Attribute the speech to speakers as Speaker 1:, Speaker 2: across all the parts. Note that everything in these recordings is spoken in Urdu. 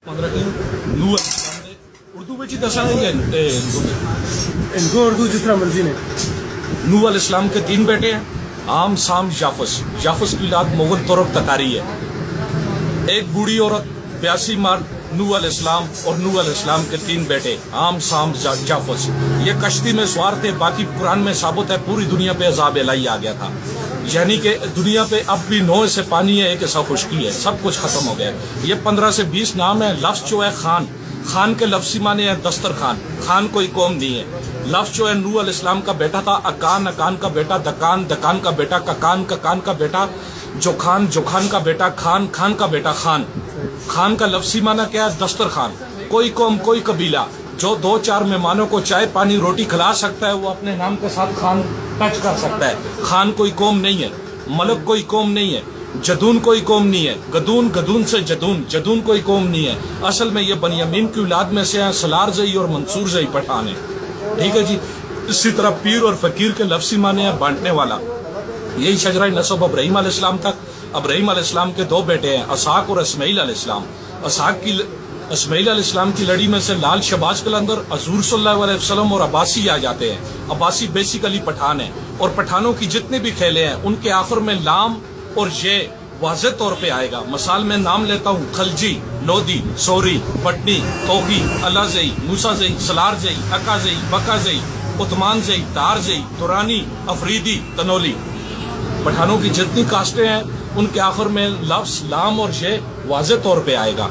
Speaker 1: نو اردو میں دسا نہیں ہے
Speaker 2: ان کو اردو جس طرح مرضی نے.
Speaker 1: نو علیہ السلام کے 3 بیٹے ہیں، عام، سام، جافس. جافس کی اولاد مغل ترک تتاری ہے. ایک بوڑھی عورت، 82 مرد، نو علیہ السلام اور نو علیہ السلام کے 3 بیٹے، عام، سام، جافس. یہ کشتی میں سوار تھے. باقی قرآن میں ثابت ہے پوری دنیا پہ عذاب الہی آ گیا تھا، یعنی کہ دنیا پہ اب بھی 9 سے پانی ہے، 1 ایسا خشکی ہے، سب کچھ ختم ہو گیا. یہ 15 سے 20 نام ہے. لفظ جو ہے خان، خان کے لفظی معنی ہے دسترخوان. خان کوئی قوم نہیں ہے. لفظ جو ہے نوح علیہ السلام کا بیٹا تھا اکان، اکان کا بیٹا دکان، دکان کا بیٹا ککان، ککان کا بیٹا جوخان، جوخان کا بیٹا خان، خان کا بیٹا خان. خان کا لفظی معنی کیا ہے؟ دسترخوان. کوئی قوم، کوئی قبیلہ جو 2-4 مہمانوں کو چائے پانی روٹی کھلا سکتا ہے وہ اپنے نام کے ساتھ خان ٹچ کر سکتا ہے. خان کوئی قوم نہیں ہے. ملک کوئی قوم نہیں ہے. جدون کوئی قوم نہیں ہے. گدون، گدون سے جدون، جدون کوئی قوم نہیں ہے. اصل میں یہ بنیامین کی اولاد میں سے ہیں. سلار زئی اور منصور زئی پٹھان ہیں. ٹھیک ہے جی. اسی طرح پیر اور فقیر کے لفظی معنی ہے بانٹنے والا. یہی شجرہ نسب ابراہیم علیہ السلام تک. ابراہیم علیہ السلام کے 2 بیٹے ہیں، اسحاق اور اسماعیل علیہ السلام. اسماعیل علیہ السلام کی لڑی میں سے لال شہباز قلندر، حضور صلی اللہ علیہ وسلم اور عباسی آ جاتے ہیں. عباسی بیسیکلی پٹھان ہیں، اور پٹھانوں کی جتنے بھی کھیلے ہیں ان کے آخر میں لام اور یہ واضح طور پہ آئے گا. مثال میں نام لیتا ہوں: خلجی، لودھی، سوری، پٹنی، توخی، اللہ زئی، موسیٰ زئی، سلار زئی، اکا زئی، بکا زئی، عثمان زئی، تار زئی، تورانی، افریدی، تنولی. پٹھانوں کی جتنی کاسٹیں ہیں ان کے آخر میں لفظ لام اور یہ واضح طور پہ آئے گا.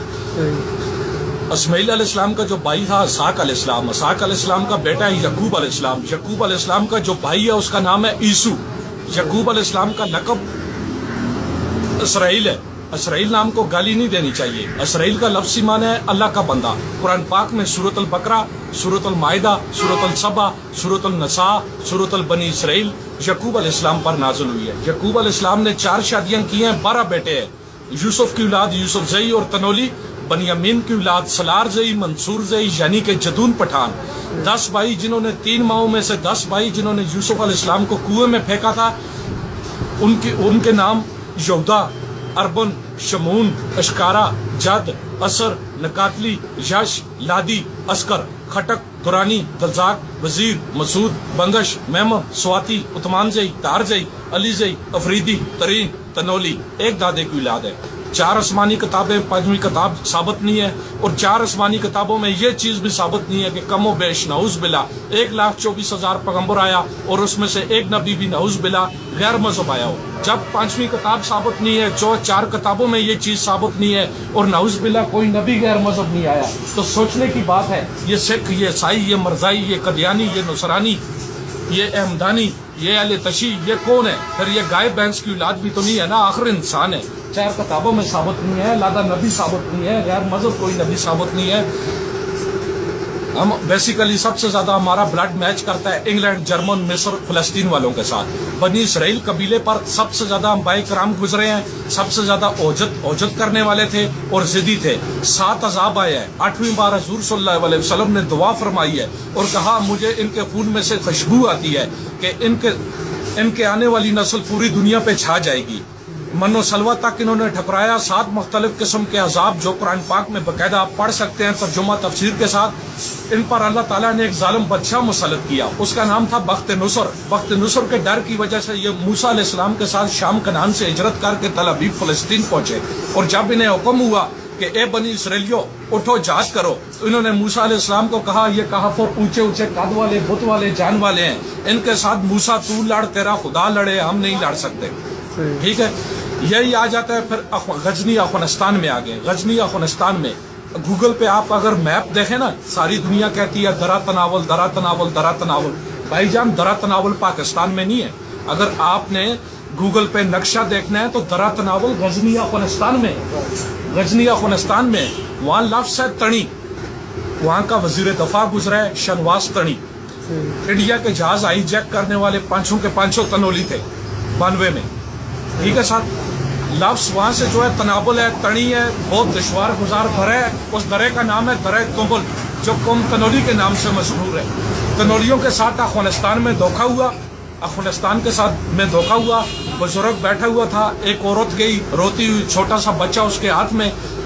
Speaker 1: اسماعیل علیہ السلام کا جو بھائی تھا اسحاق علیہ السلام. اسحاق علیہ السلام کا بیٹا ہے یعقوب علیہ السلام. یعقوب علیہ السلام کا جو بھائی ہے اس کا نام ہے عیسو. یعقوب علیہ السلام کا لقب اسرائیل ہے. اسرائیل نام کو گالی نہیں دینی چاہیے. اسرائیل کا لفظی معنی ہے اللہ کا بندہ. قرآن پاک میں سورۃ البقرہ، سورۃ المائدہ، سورۃ السبا، سورۃ النساء، سورۃ البنی اسرائیل یعقوب علیہ السلام پر نازل ہوئی ہے. یعقوب علیہ السلام نے 4 شادیاں کی ہیں، 12 بیٹے ہیں. یوسف کی اولاد یوسف زئی اور تنولی. بنیامین کی اولاد سلار زئی، منصور زئی یعنی کہ جدون پٹھان. 10 بھائی جنہوں نے 3 ماہوں میں سے 10 بھائی جنہوں نے یوسف علیہ السلام کو کنویں میں پھینکا تھا، ان کے نام یہودا، اربن، شمون، اشکارا، جد، اثر، نکاتلی، یش، لادی، اسکر، خٹک، دورانی، دلزاق، وزیر، مسعود، بنگش، محمد، سواتی، عثمان زئی، تار زئی، علی زئی، افریدی، ترین، تنولی. ایک دادے کی اولاد ہے. 4 آسمانی کتابیں، 5ویں کتاب ثابت نہیں ہے. اور 4 آسمانی کتابوں میں یہ چیز بھی ثابت نہیں ہے کہ کم و بیش نعوذ باللہ 1,24,000 پیغمبر آیا اور اس میں سے ایک نبی بھی نعوذ باللہ غیر مذہب آیا ہو. جب 5ویں کتاب ثابت نہیں ہے، جو 4 کتابوں میں یہ چیز ثابت نہیں ہے اور نعوذ باللہ کوئی نبی غیر مذہب نہیں آیا، تو سوچنے کی بات ہے یہ سکھ، یہ عیسائی، یہ مرزائی، یہ قدیانی، یہ نصرانی، یہ احمدانی، یہ اہل تشیع، یہ کون ہے؟ پھر یہ گائے بینس کی اولاد بھی تو نہیں ہے نا، آخر انسان ہے. 4 کتابوں میں ثابت نہیں ہے، لادہ نبی ثابت نہیں ہے، غیر مذہب کوئی نبی ثابت نہیں ہے. ہم بیسیکلی سب سے زیادہ ہمارا بلڈ میچ کرتا ہے انگلینڈ، جرمن، مصر، فلسطین والوں کے ساتھ. بنی اسرائیل قبیلے پر سب سے زیادہ انبیاء کرام گزرے ہیں. سب سے زیادہ اوجت کرنے والے تھے اور ضدی تھے. 7 عذاب آئے ہیں. 8ویں بار حضور صلی اللہ علیہ وسلم نے دعا فرمائی ہے اور کہا مجھے ان کے خون میں سے خوشبو آتی ہے کہ ان کے آنے والی نسل پوری دنیا پہ چھا جائے گی. من و سلوہ تک انہوں نے ٹھکرایا. 7 مختلف قسم کے عذاب جو قرآن پاک میں باقاعدہ آپ پڑھ سکتے ہیں ترجمہ تفسیر کے ساتھ. ان پر اللہ تعالیٰ نے ایک ظالم بادشاہ مسلط کیا. اس کا نام تھا بخت نصر. بخت نصر کے ڈر کی وجہ سے یہ موسیٰ علیہ السلام کے ساتھ شام کنعان سے ہجرت کر کے تل ابیب فلسطین پہنچے. اور جب انہیں حکم ہوا کہ اے بنی اسرائیلیو اٹھو جہاد کرو، تو انہوں نے موسیٰ علیہ السلام کو کہا یہ کہف اور اونچے اونچے قد والے بت والے جان والے ہیں، ان کے ساتھ موسیٰ تو لڑ، تیرا خدا لڑے، ہم نہیں لڑ سکتے. ٹھیک ہے. یہی آ جاتا ہے. پھر غزنی افغانستان میں آگے. غزنی افغانستان میں گوگل پہ آپ اگر میپ دیکھیں نا، ساری دنیا کہتی ہے درا تناول، درا تناول، درا تناول. بھائی جان درا تناول پاکستان میں نہیں ہے. اگر آپ نے گوگل پہ نقشہ دیکھنا ہے تو درا تناول غزنی افغانستان میں. غزنی افغانستان میں وہاں لفظ ہے تنی. وہاں کا وزیر دفاع گزرا ہے شنواس تنی. انڈیا کے جہاز آئی جیک کرنے والے 5 کے 5 تنولی تھے 92 میں. ٹھیک ہے صاحب. لفظ وہاں سے جو ہے تنابل ہے، تنی ہے، بہت دشوار گزار درہ ہے. اس درے کا نام ہے درہ تنبل جو قوم تنولی کے نام سے مشہور ہے. تنولیوں کے ساتھ افغانستان میں دھوکہ ہوا. افغانستان کے ساتھ میں دھوکہ ہوا. بزرگ بیٹھا ہوا تھا، ایک عورت گئی روتی ہوئی، چھوٹا سا بچہ اس کے ہاتھ میں.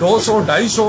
Speaker 1: 200-250